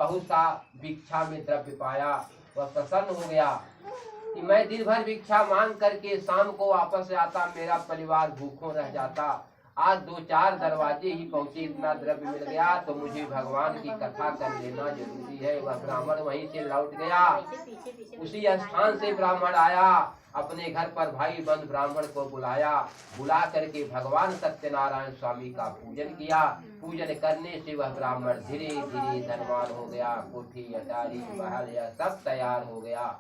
बहुत सा भिक्षा में द्रव्य पाया। वह प्रसन्न हो गया कि मैं दिन भर भिक्षा मांग करके शाम को वापस आता, मेरा परिवार भूखों रह जाता। आज 2-4 दरवाजे ही पहुंचे, इतना द्रव्य मिल गया तो मुझे भगवान की कथा कर लेना जरूरी है। वह ब्राह्मण वहीं से लौट गया। उसी स्थान से ब्राह्मण आया, अपने घर पर भाई बंद ब्राह्मण को बुला करके भगवान सत्यनारायण स्वामी का पूजन किया। पूजन करने से वह ब्राह्मण धीरे धीरे धनवान हो गया। कोठी, अटारी, महल यह सब तैयार हो गया।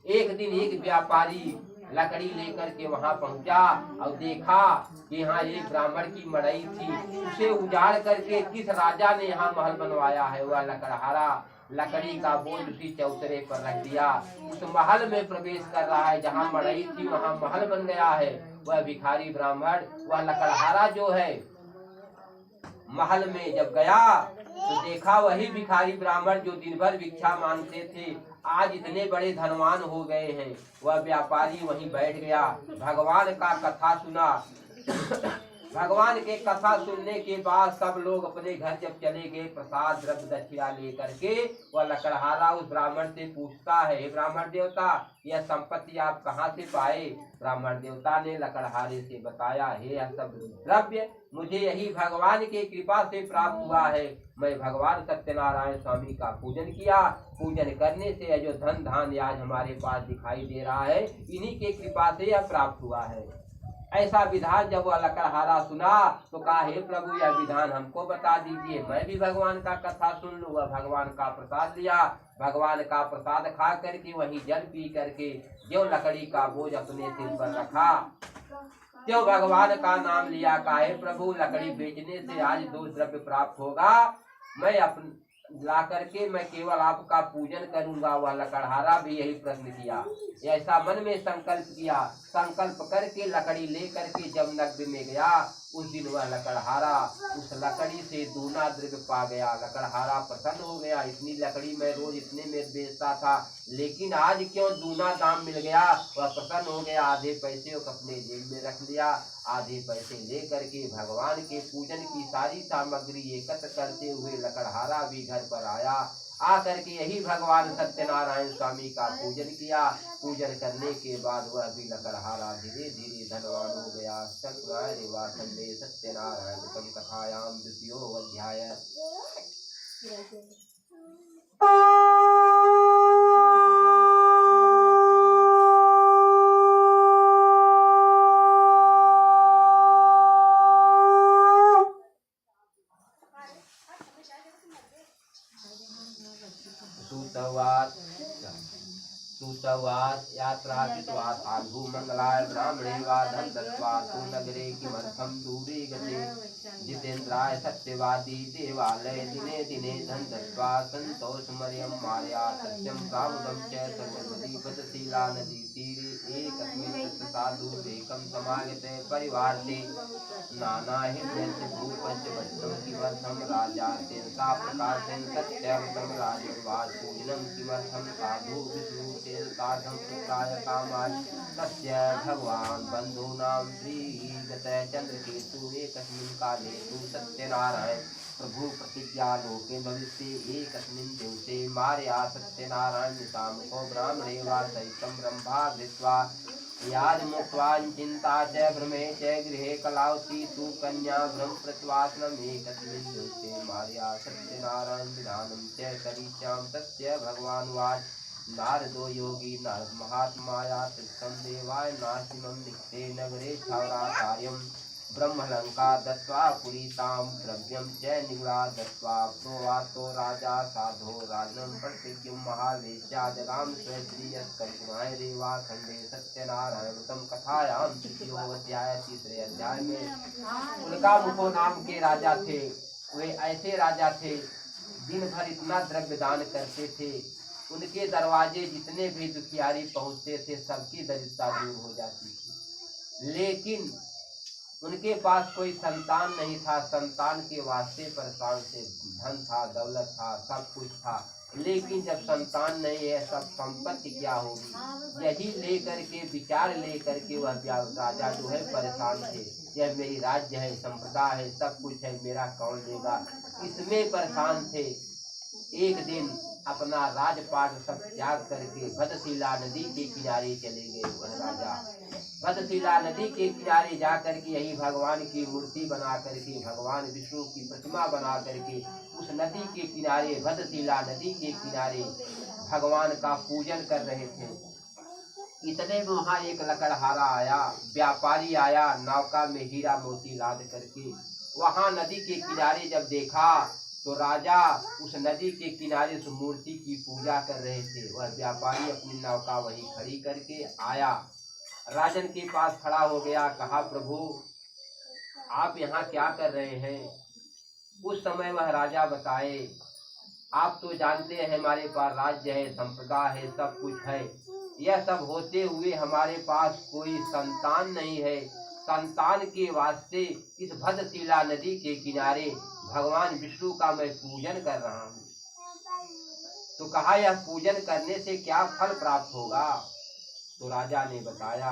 एक दिन एक व्यापारी लकड़ी लेकर के वहां पहुंचा और देखा कि यहाँ एक ब्राह्मण की मड़ई थी। उसे उजाड़ करके किस राजा ने यहाँ महल बनवाया है। वह लकड़हारा लकड़ी का बोझ उसी चौतरे पर रख दिया। उस महल में प्रवेश कर रहा है, जहाँ मड़ई थी वहाँ महल बन गया है। वह भिखारी ब्राह्मण, वह लकड़हारा जो है, महल में जब गया तो देखा वही भिखारी ब्राह्मण जो दिन भर भिक्षा मांगते थे, आज इतने बड़े धनवान हो गए हैं। वह व्यापारी वहीं बैठ गया, भगवान का कथा सुना। भगवान के कथा सुनने के बाद सब लोग अपने घर जब चले गए, प्रसाद द्रव्य दक्षिणा लेकर के, वह लकड़हारा उस ब्राह्मण से पूछता है, हे ब्राह्मण देवता, यह संपत्ति आप कहाँ से पाए। ब्राह्मण देवता ने लकड़हारे से बताया, हे यह सब द्रव्य मुझे यही भगवान के कृपा से प्राप्त हुआ है। मैं भगवान सत्यनारायण स्वामी का पूजन किया, पूजन करने से जो धन धान्य आज हमारे पास दिखाई दे रहा है, इन्हीं के कृपा से यह प्राप्त हुआ है। ऐसा विधान जब वह लकड़हारा सुना तो कहा, हे प्रभु यह विधान हमको बता दीजिए, मैं भी भगवान का कथा सुन लूं। वह भगवान का प्रसाद लिया, भगवान का प्रसाद खा करके वही जल पी करके जो लकड़ी का बोझ अपने सिर पर रखा, जो भगवान का नाम लिया। कहा, हे प्रभु ऐसी बेचने से आज 2 द्रव्य प्राप्त होगा, मैं अपने ला करके मैं केवल आपका पूजन करूंगा। वह लकड़हारा भी यही प्रश्न किया, ऐसा मन में संकल्प किया। संकल्प करके लकड़ी ले करके जब नगर में गया, उस दिन वह लकड़हारा उस लकड़ी से दूना द्रव्य पा गया। लकड़हारा प्रसन्न हो गया, इतनी लकड़ी मैं रोज इतने में बेचता था, लेकिन आज क्यों दूना दाम मिल गया। वह प्रसन्न हो गया, आधे पैसे को अपने जेब में रख लिया, आधे पैसे ले करके भगवान के पूजन की सारी सामग्री एकत्र करते हुए लकड़हारा भी घर पर आया। आकर के यही भगवान सत्यनारायण स्वामी का पूजन किया। पूजन करने के बाद वह भी लकड़हारा धीरे धीरे धनवान हो गया। संडे सत्यनारायण कथायाम 2य अध्याय। सूतवाच यात्रा कृत्वा साधु मंगलाय ब्राह्मणे वा धन दत्त्वा तु नगरे किमर्थं दूरे गते। जितेन्द्राय सत्यवादी देवालय दिने दिने धन दत्त्वा संतोषमर्यं मार्या सत्यं प्रामुदं च सर्वमति पदशीला नदी तीरे एकस्मिन् तत्र साधु एकं समागते परिवार्ते नाना हिरण्यस्य भूपस्य वचनं किमर्थं राजा तेन सा प्रकाशेन सत्यवतं राजवाच पूजनं किमर्थं साधु विष्णु साधं पुत्राय कामाय तस्य भगवान बंधूनां श्रीगत चंद्रकेतु एकस्मिन् काले तु सत्यनारायण प्रभु प्रतिज्ञा लोके भविष्ये एकस्मिन् दिवसे मार्या सत्यनारायण निशामुखो ब्राह्मणे वा सहितं ब्रह्मा धृत्वा याजमुक्त्वा चिन्ता च भ्रमे च गृहे कलावती तु कन्या भ्रम प्रत्वासनम् एकस्मिन् दिवसे मार्या सत्यनारायण विधानं च करिष्यां तस्य भगवान् वाच नारदो योगी नारद महात्माया तृप्तं देवाय नाशिमं निक्ते नगरे स्थावरा कार्यं ब्रह्मलंका दत्त्वा पुरीतां द्रव्यं च निगुड़ा दत्त्वा प्रोवातो राजा साधो राजनं प्रतिज्ञं महावेश्या जगाम स्वस्त्रियस्कल्पनाय रेवा खंडे सत्यनारायणतम कथायां 3 अध्याय। 3 अध्याय में उनका मुखो नाम के राजा थे। वे ऐसे राजा थे दिन भर इतना द्रव्य दान करते थे, उनके दरवाजे जितने भी दुखियारी पहुंचते थे सबकी दरिद्रता दूर हो जाती थी। लेकिन उनके पास कोई संतान नहीं था, संतान के वास्ते परेशान थे। धन था, दौलत था, सब कुछ था, लेकिन जब संतान नहीं है सब संपत्ति क्या होगी। यही लेकर के विचार लेकर के वह राजा जो है परेशान थे। यह मेरी राज्य है, संपदा है, सब कुछ है, मेरा कौन लेगा, इसमें परेशान थे। एक दिन अपना राजपाट सब त्याग करके भद्रशिला नदी के किनारे चले गए। वह राजा भद्रशिला नदी के किनारे जा करके यही भगवान की मूर्ति बना करके, भगवान विष्णु की प्रतिमा बना करके उस नदी के किनारे, भद्रशिला नदी के किनारे भगवान का पूजन कर रहे थे। इतने में वहाँ एक लकड़हारा आया, व्यापारी आया, नौका में हीरा मोती लाद करके। वहाँ नदी के किनारे जब देखा तो राजा उस नदी के किनारे उस मूर्ति की पूजा कर रहे थे। वह व्यापारी अपनी नौका वहीं खड़ी करके आया, राजन के पास खड़ा हो गया, कहा प्रभु आप यहाँ क्या कर रहे हैं? उस समय वह राजा बताए, आप तो जानते हैं हमारे पास राज्य है, संपदा है, सब कुछ है। यह सब होते हुए हमारे पास कोई संतान नहीं है। संतान के वास्ते इस भद्रशिला नदी के किनारे भगवान विष्णु का मैं पूजन कर रहा हूँ। तो कहा यह पूजन करने से क्या फल प्राप्त होगा? तो राजा ने बताया,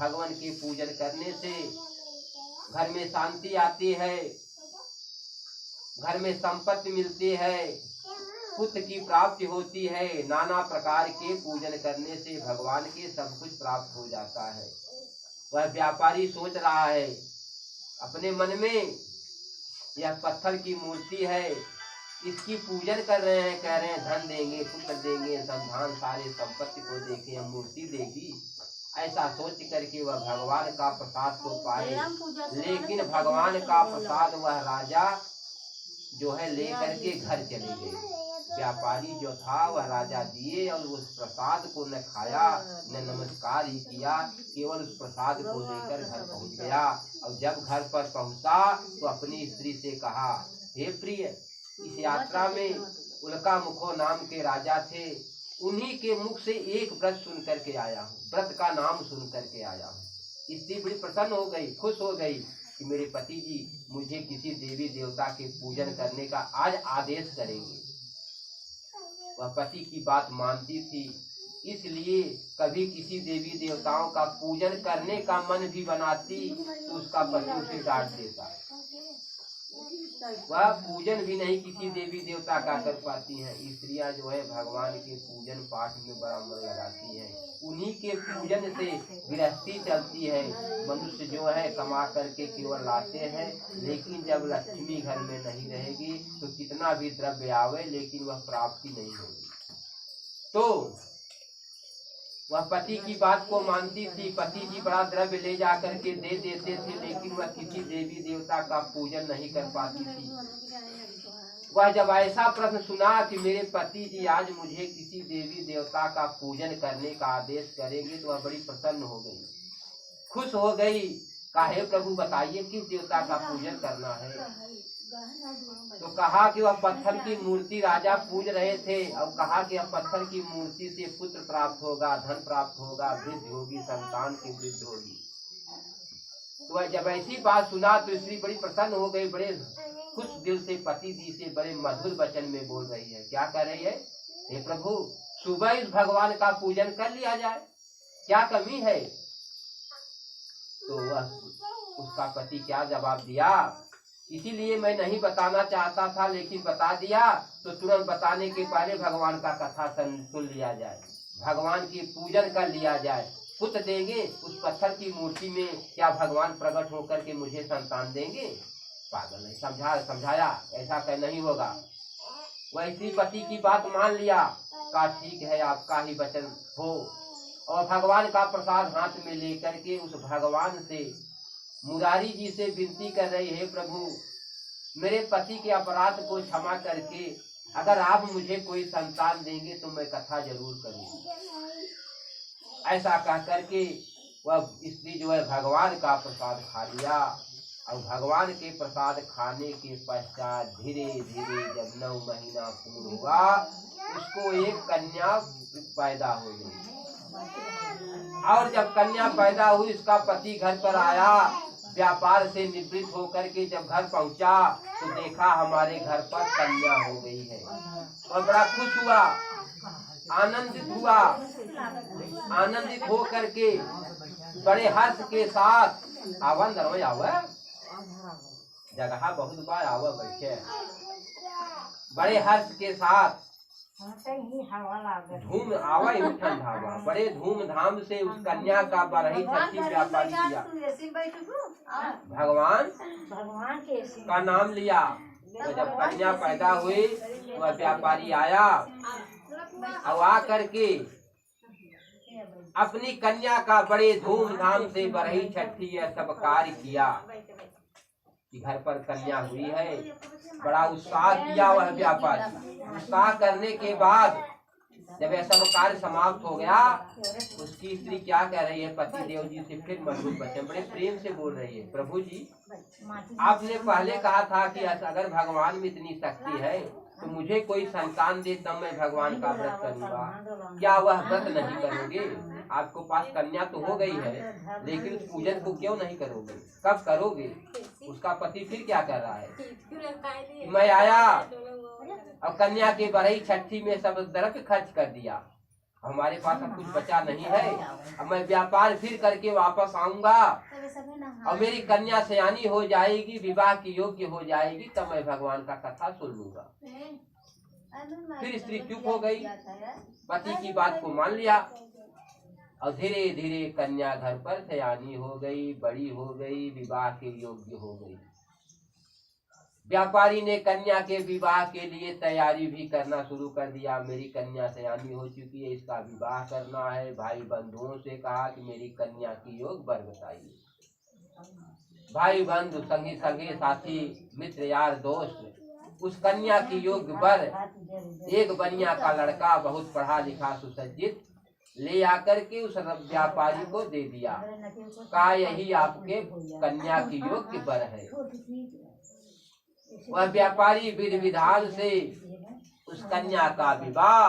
भगवान के पूजन करने से घर में शांति आती है, घर में संपत्ति मिलती है, पुत्र की प्राप्ति होती है। नाना प्रकार के पूजन करने से भगवान के सब कुछ प्राप्त हो जाता है। वह व्यापारी सोच रहा है अपने मन में, यह पत्थर की मूर्ति है, इसकी पूजन कर रहे हैं, कह रहे हैं धन देंगे, पुत्र देंगे, संतान, सारे संपत्ति को देखे हम मूर्ति देगी। ऐसा सोच करके वह भगवान का प्रसाद को पाए, लेकिन भगवान का प्रसाद वह राजा जो है लेकर के घर चले गए। व्यापारी जो था वह राजा दिए और उस प्रसाद को न खाया न नमस्कार ही किया, केवल उस प्रसाद को लेकर घर पहुंच गया। और जब घर पर पहुंचा तो अपनी स्त्री से कहा, हे प्रिय, इस यात्रा में उल्का मुखो नाम के राजा थे, उन्हीं के मुख से एक व्रत सुन करके आया हूँ, व्रत का नाम सुन करके आया हूँ। स्त्री बड़ी प्रसन्न हो गई, खुश हो गई कि मेरे पति जी मुझे किसी देवी देवता के पूजन करने का आज आदेश करेंगे। वह पति की बात मानती थी, इसलिए कभी किसी देवी देवताओं का पूजन करने का मन भी बनाती तो उसका पति उसे डांट देता। वह पूजन भी नहीं किसी देवी देवता का कर पाती हैं। स्त्रियां जो है भगवान के पूजन पाठ में बड़ा मन लगाती हैं, उन्हीं के पूजन से गृहस्थी चलती है। मनुष्य जो है कमा करके केवल लाते हैं, लेकिन जब लक्ष्मी घर में नहीं रहेगी तो कितना भी द्रव्य आवे लेकिन वह प्राप्ति नहीं होगी। तो वह पति की बात को मानती थी, पति जी बड़ा द्रव्य ले जा करके दे देते थे, लेकिन वह किसी देवी देवता का पूजन नहीं कर पाती थी। वह जब ऐसा प्रश्न सुना कि मेरे पति जी आज मुझे किसी देवी देवता का पूजन करने का आदेश करेंगे, तो वह बड़ी प्रसन्न हो गई, खुश हो गई। कहे प्रभु बताइए किस देवता का पूजन करना है? तो कहा कि वह पत्थर की मूर्ति राजा पूज रहे थे, और कहा कि अब पत्थर की मूर्ति से पुत्र प्राप्त होगा, धन प्राप्त होगा, वृद्धि होगी, संतान की वृद्धि होगी। तो वह जब ऐसी बात सुना तो स्त्री बड़ी प्रसन्न हो गई, बड़े खुश दिल से पति जी से बड़े मधुर वचन में बोल रही है। क्या कर रही है? हे प्रभु, सुबह इस भगवान का पूजन कर लिया जाए, क्या कमी है? तो वह उसका पति क्या जवाब दिया, इसीलिए मैं नहीं बताना चाहता था, लेकिन बता दिया तो तुरंत बताने के पहले भगवान का कथा सुन लिया जाए, भगवान की पूजन कर लिया जाए। पुत्र देंगे, उस पत्थर की मूर्ति में क्या भगवान प्रकट होकर के मुझे संतान देंगे? पागल नहीं, समझाया ऐसा कह नहीं होगा। वैसी पति की बात मान लिया, कहा ठीक है आपका ही वचन हो। और भगवान का प्रसाद हाथ में लेकर के उस भगवान से, मुरारी जी से विनती कर रही है, प्रभु मेरे पति के अपराध को क्षमा करके अगर आप मुझे कोई संतान देंगे तो मैं कथा जरूर करूंगी। ऐसा कह करके वह स्त्री जो है भगवान का प्रसाद खा लिया। और भगवान के प्रसाद खाने के पश्चात धीरे धीरे जब 9 महीना पूर्ण हुआ, उसको एक कन्या पैदा हो गई। और जब कन्या पैदा हुई, उसका पति घर पर आया, व्यापार से निवृत्त होकर के जब घर पहुंचा तो देखा हमारे घर पर कन्या हो गई है। और बड़ा खुश हुआ, आनंदित हुआ। आनंदित हो करके बड़े हर्ष के साथ आवन दरवाजा आवा, जगह बहुत बार आवा बैठे, बड़े हर्ष के साथ धूम आवा ही ठंडा हुआ, बड़े धूमधाम से उस कन्या का बरही छठी व्यापारी किया। भगवान का नाम लिया। तो जब कन्या पैदा हुई तो वह व्यापारी आया और आ करके अपनी कन्या का बड़े धूमधाम से बरही छठी यह सब कार्य किया कि घर पर कन्या हुई है। बड़ा उत्साह किया वह व्यापारी। उत्साह करने के बाद जब यह सब कार्य समाप्त हो गया, उसकी स्त्री क्या कह रही है पति देव जी से, फिर मधुर वचन बड़े प्रेम से बोल रही है, प्रभु जी आपने पहले कहा था कि अगर भगवान में इतनी शक्ति है तो मुझे कोई संतान दे तब मैं भगवान का व्रत करूंगा, क्या वह व्रत नहीं करोगे? आपको पास कन्या तो हो गई है लेकिन उस पूजन को क्यों नहीं करोगे, कब करोगे? उसका पति फिर क्या कर रहा है, मैं आया और कन्या के बरही छठी में सब द्रव्य खर्च कर दिया, हमारे पास अब कुछ बचा नहीं है, अब मैं व्यापार फिर करके वापस आऊंगा और मेरी कन्या सयानी हो जाएगी, विवाह की योग्य हो जाएगी, तब मैं भगवान का कथा सुन लूंगा। फिर स्त्री चुप हो गई, पति की बात को मान लिया और धीरे धीरे कन्या घर पर सयानी हो गई, बड़ी हो गई, विवाह के योग्य हो गई। व्यापारी ने कन्या के विवाह के लिए तैयारी भी करना शुरू कर दिया। मेरी कन्या सयानी हो चुकी है, इसका विवाह करना है। भाई बंधुओं से कहा कि मेरी कन्या की योग वर बताइए। भाई बंधु संगी संगी साथी मित्र यार दोस्त उस कन्या की योग वर एक बनिया का लड़का बहुत पढ़ा लिखा सुसज्जित ले आकर के उस व्यापारी को दे दिया। कहा यही आपके कन्या की योग्य वर है। वह व्यापारी विधि विधान से उस कन्या का विवाह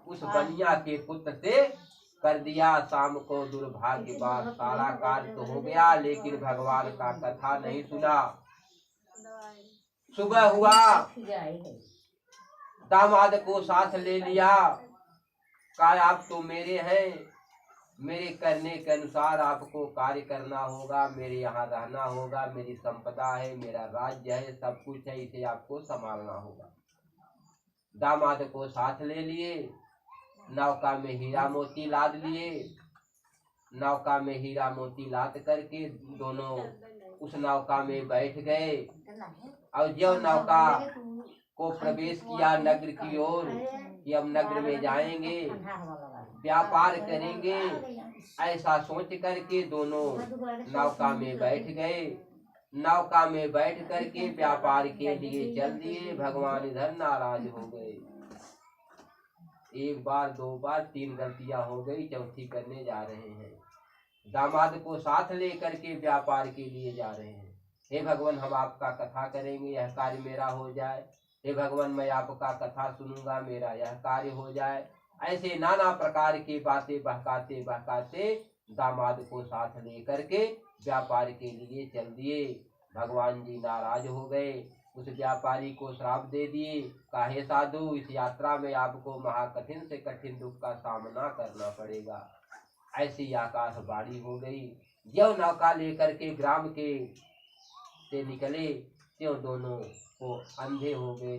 उस बनिया के पुत्र से कर दिया। शाम को दुर्भाग्यवश सारा कार्य तो हो गया लेकिन भगवान का कथा नहीं सुना। सुबह हुआ, दामाद को साथ ले लिया, कहा आप तो मेरे हैं, मेरे करने के अनुसार आपको कार्य करना होगा, मेरे यहाँ रहना होगा, मेरी संपदा है, मेरा राज्य है, सब कुछ है, इसे आपको संभालना होगा। दामाद को साथ ले लिए, नौका में हीरा मोती लाद लिए। नौका में हीरा मोती लाद करके दोनों उस नौका में बैठ गए और जब नौका को प्रवेश किया नगर की ओर कि अब नगर में जाएंगे, व्यापार करेंगे, ऐसा सोच करके दोनों नौका में बैठ गए। नौका में बैठ करके व्यापार के लिए चल दिए। भगवान इधर नाराज हो गए। एक बार दो बार तीन गलतियां हो गई, चौथी करने जा रहे हैं। दामाद को साथ लेकर के व्यापार के लिए जा रहे हैं। हे भगवान हम आपका कथा करेंगे, यह कार्य मेरा हो जाए। हे भगवान मैं आपका कथा सुनूंगा, मेरा यह कार्य हो जाए। ऐसे नाना प्रकार की बातें बहकाते बहकाते दामाद को साथ लेकर के व्यापार के लिए चल दिए। भगवान जी नाराज हो गए, उस व्यापारी को श्राप दे दिए। काहे साधु इस यात्रा में आपको महाकठिन से कठिन दुख का सामना करना पड़ेगा। ऐसी आकाशवाणी हो गई। जब नौका लेकर के ग्राम के से निकले त्यों दोनों को अंधे हो गए।